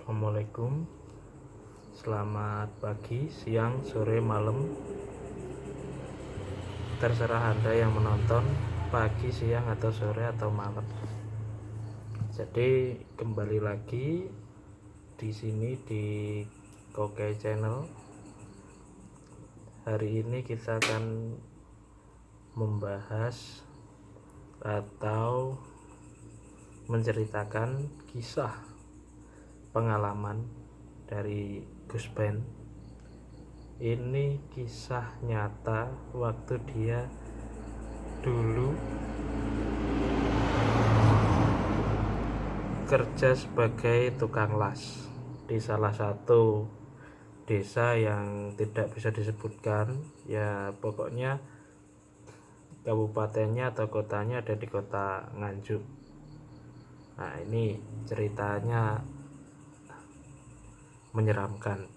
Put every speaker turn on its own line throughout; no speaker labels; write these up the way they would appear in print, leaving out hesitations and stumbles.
Assalamualaikum. Selamat pagi, siang, sore, malam. Terserah Anda yang menonton pagi, siang, atau sore, atau malam. Jadi kembali lagi di sini di Kokai Channel. Hari ini kita akan membahas atau menceritakan kisah pengalaman dari Gus Ben. Ini kisah nyata waktu dia dulu kerja sebagai tukang las di salah satu desa yang tidak bisa disebutkan, ya pokoknya kabupatennya atau kotanya ada di kota Nganjuk. Nah, ini ceritanya menyeramkan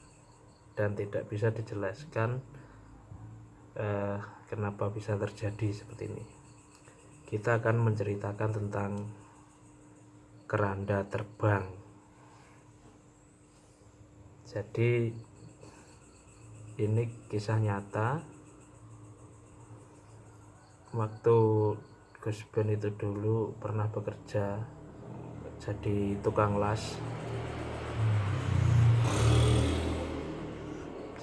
dan tidak bisa dijelaskan kenapa bisa terjadi seperti ini. Kita akan menceritakan tentang keranda terbang. Jadi ini kisah nyata waktu Gus Ben itu dulu pernah bekerja jadi tukang las.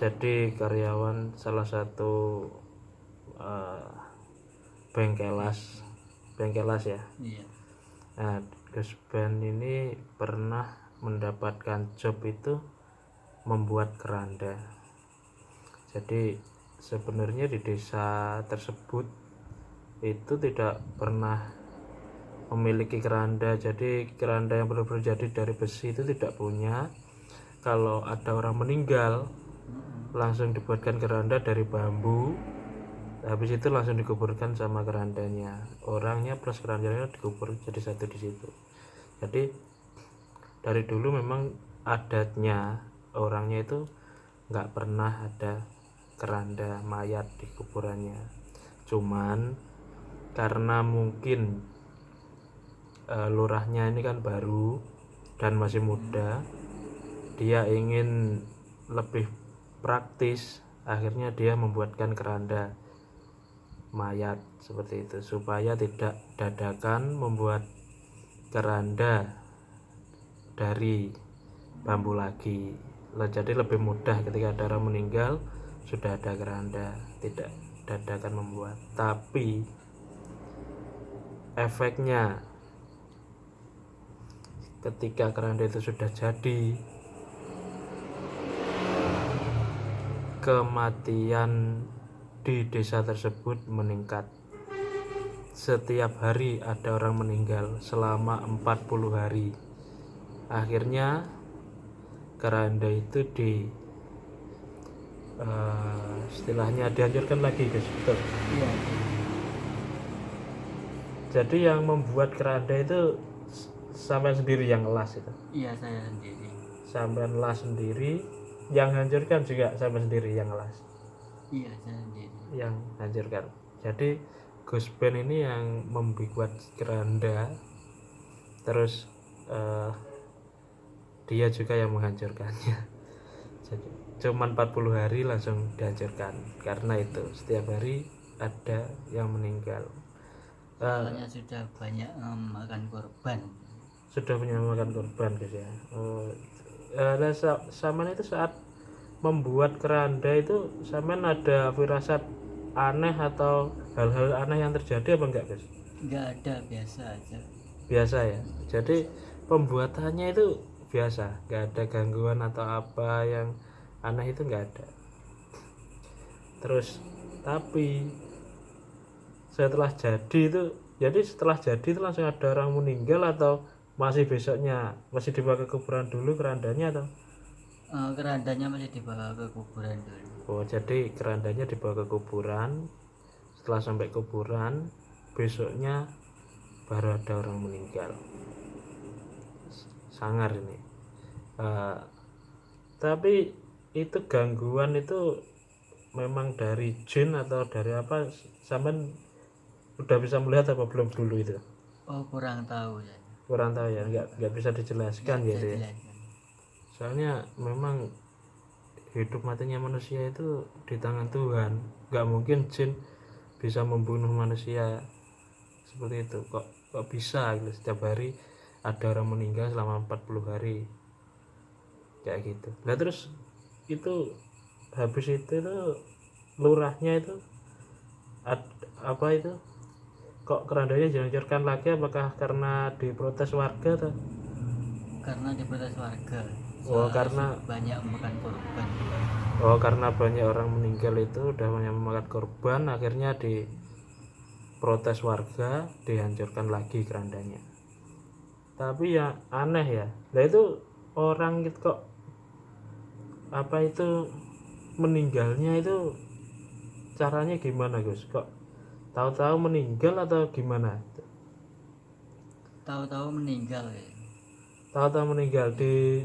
Jadi karyawan salah satu bengkel las ya.
Iya.
Nah, Gus Ben ini pernah mendapatkan job itu membuat keranda. Jadi sebenarnya di desa tersebut itu tidak pernah memiliki keranda. Jadi keranda yang benar-benar jadi dari besi itu tidak punya. Kalau ada orang meninggal langsung dibuatkan keranda dari bambu, habis itu langsung dikuburkan sama kerandanya, orangnya plus kerandanya dikubur jadi satu di situ. Jadi dari dulu memang adatnya orangnya itu nggak pernah ada keranda mayat di kuburannya. Cuman karena mungkin lurahnya ini kan baru dan masih muda, dia ingin lebih praktis, akhirnya dia membuatkan keranda mayat seperti itu supaya tidak dadakan membuat keranda dari bambu lagi. Jadi lebih mudah ketika ada orang meninggal sudah ada keranda, tidak dadakan membuat. Tapi efeknya ketika keranda itu sudah jadi, kematian di desa tersebut meningkat. Setiap hari ada orang meninggal selama 40 hari. Akhirnya keranda itu istilahnya dihancurkan lagi, guys. Betul.
Iya.
Jadi yang membuat keranda itu sampai sendiri yang las itu.
Iya, saya sendiri.
Sampai las sendiri, yang hancurkan juga sampai sendiri yang las.
Iya, saya sendiri.
Yang hancurkan. Jadi Gus Ben ini yang membuat keranda, terus dia juga yang menghancurkannya. Jadi cuma 40 hari langsung dihancurkan karena itu setiap hari ada yang meninggal.
Soalnya sudah banyak makan korban.
Sudah menyamakan korban, guys ya. Saman itu saat membuat keranda itu saman ada firasat aneh atau hal-hal aneh yang terjadi apa enggak, guys?
Nggak ada, biasa aja.
Biasa ya. Jadi pembuatannya itu biasa, nggak ada gangguan atau apa yang aneh, itu nggak ada. Terus tapi setelah jadi itu langsung ada orang meninggal atau masih besoknya masih dibawa ke kuburan dulu kerandanya atau
Kerandanya masih dibawa ke kuburan dulu.
jadi kerandanya dibawa ke kuburan, setelah sampai kuburan besoknya baru ada orang meninggal. Sangar ini. Tapi itu gangguan itu memang dari jin atau dari apa, sampean udah bisa melihat apa belum dulu itu?
Oh, kurang tahu ya.
Kurang tahu ya, nggak bisa dijelaskan
Nggak
gitu
bisa
ya.
dijelaskan.
soalnya memang hidup matinya manusia itu di tangan Tuhan, nggak mungkin jin bisa membunuh manusia seperti itu. Kok bisa gitu setiap hari ada orang meninggal selama 40 hari kayak gitu. Nah terus itu habis itu tuh lurahnya itu apa itu kok kerandanya dihancurkan lagi, apakah karena diprotes warga atau
karena diprotes warga
karena
banyak memakan korban.
karena banyak orang meninggal itu udah banyak memakan korban, akhirnya diprotes warga dihancurkan lagi kerandanya. Tapi ya aneh ya, nah itu orang gitu kok apa itu meninggalnya itu caranya gimana Gus, kok tahu-tahu meninggal atau gimana?
Tahu-tahu meninggal ya.
Tahu-tahu meninggal jadi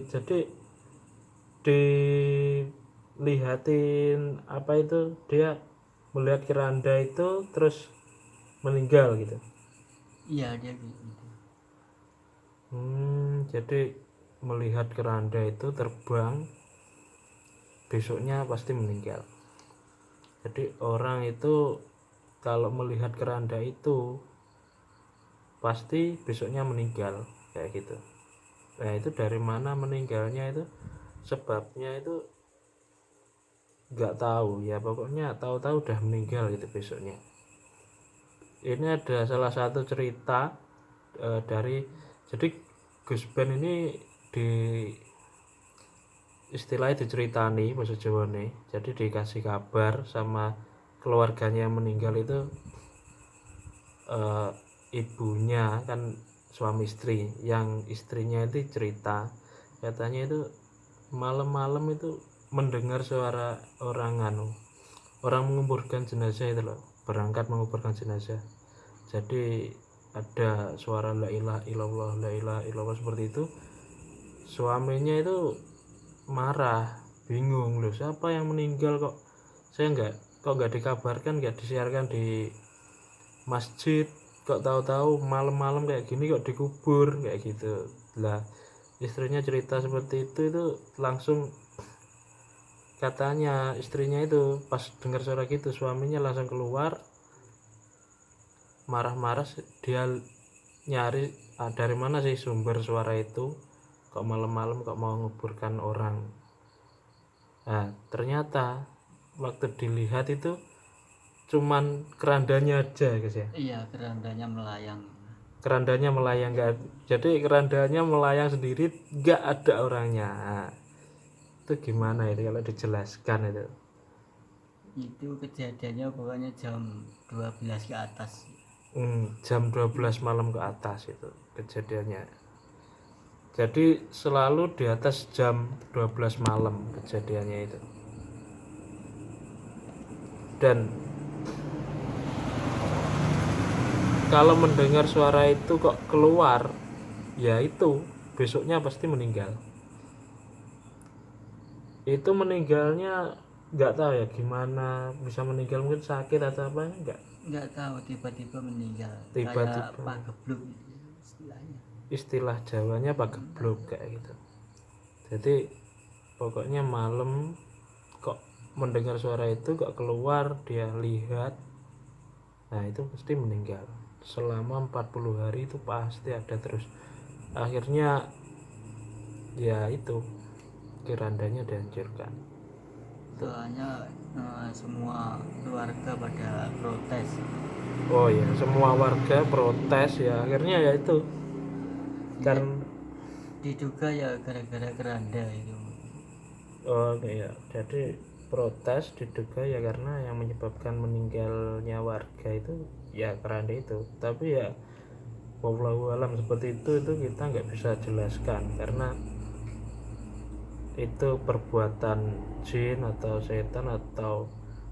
dilihatin apa itu, dia melihat keranda itu terus meninggal gitu.
Iya dia gitu.
Jadi melihat keranda itu terbang, besoknya pasti meninggal. Jadi orang itu kalau melihat keranda itu pasti besoknya meninggal kayak gitu. Nah itu dari mana meninggalnya itu, sebabnya itu nggak tahu ya, pokoknya tahu-tahu udah meninggal gitu besoknya. Ini ada salah satu cerita dari, jadi Gus Ben ini di istilahnya diceritani bahasa Jawa nih, jadi dikasih kabar sama keluarganya yang meninggal itu, ibunya kan suami istri, yang istrinya itu cerita katanya itu malam-malam itu mendengar suara orang menguburkan jenazah itu loh, berangkat menguburkan jenazah. Jadi ada suara la ilaha illallah, la ilaha illallah seperti itu. Suaminya itu marah, bingung loh, siapa yang meninggal kok nggak dikabarkan, nggak disiarkan di masjid, kok tahu-tahu malam-malam kayak gini kok dikubur kayak gitu lah. Istrinya cerita seperti itu langsung, katanya istrinya itu pas dengar suara gitu suaminya langsung keluar marah-marah, dia nyari dari mana sih sumber suara itu, kok malam-malam kok mau menguburkan orang. Nah ternyata waktu dilihat itu cuman kerandanya aja guys ya,
Iya kerandanya melayang.
kerandanya melayang, nggak, jadi kerandanya melayang sendiri, nggak ada orangnya. Nah, itu gimana itu kalau dijelaskan itu?
Itu kejadiannya pokoknya jam 12 ke atas.
Jam 12 malam ke atas itu kejadiannya, jadi selalu di atas jam 12 malam kejadiannya itu. Dan kalau mendengar suara itu kok keluar, ya itu besoknya pasti meninggal. Itu meninggalnya nggak tahu ya gimana bisa meninggal, mungkin sakit atau apa,
Nggak tahu tiba-tiba meninggal.
Tiba-tiba.
Kayak pagebluk istilahnya.
Istilah Jawanya pagebluk kayak gitu. Jadi pokoknya malam kok mendengar suara itu kok keluar, dia lihat, nah itu pasti meninggal. Selama 40 hari itu pasti ada terus. Akhirnya ya itu kerandanya dihancurkan.
Soalnya semua keluarga pada protes.
Oh ya, semua warga protes ya, akhirnya ya itu karena
Diduga ya gara-gara keranda itu.
ya, jadi protes diduga ya karena yang menyebabkan meninggalnya warga itu ya keranda itu. Tapi ya wallahu alam seperti itu kita nggak bisa jelaskan karena itu perbuatan jin atau setan atau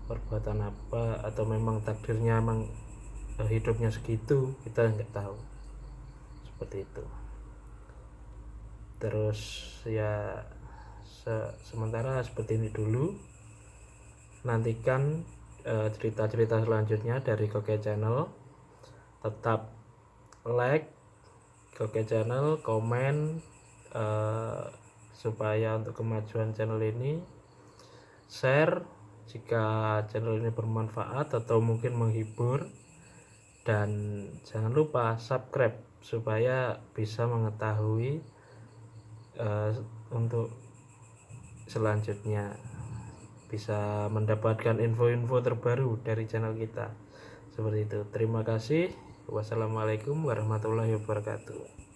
perbuatan apa, atau memang takdirnya memang hidupnya segitu, kita nggak tahu seperti itu. Terus ya sementara seperti ini dulu, nantikan cerita-cerita selanjutnya dari Koke Channel. Tetap like Koke Channel, komen, supaya untuk kemajuan channel ini. Share jika channel ini bermanfaat atau mungkin menghibur, dan jangan lupa subscribe supaya bisa mengetahui untuk selanjutnya, bisa mendapatkan info-info terbaru dari channel kita. Seperti itu. Terima kasih. Wassalamualaikum warahmatullahi wabarakatuh.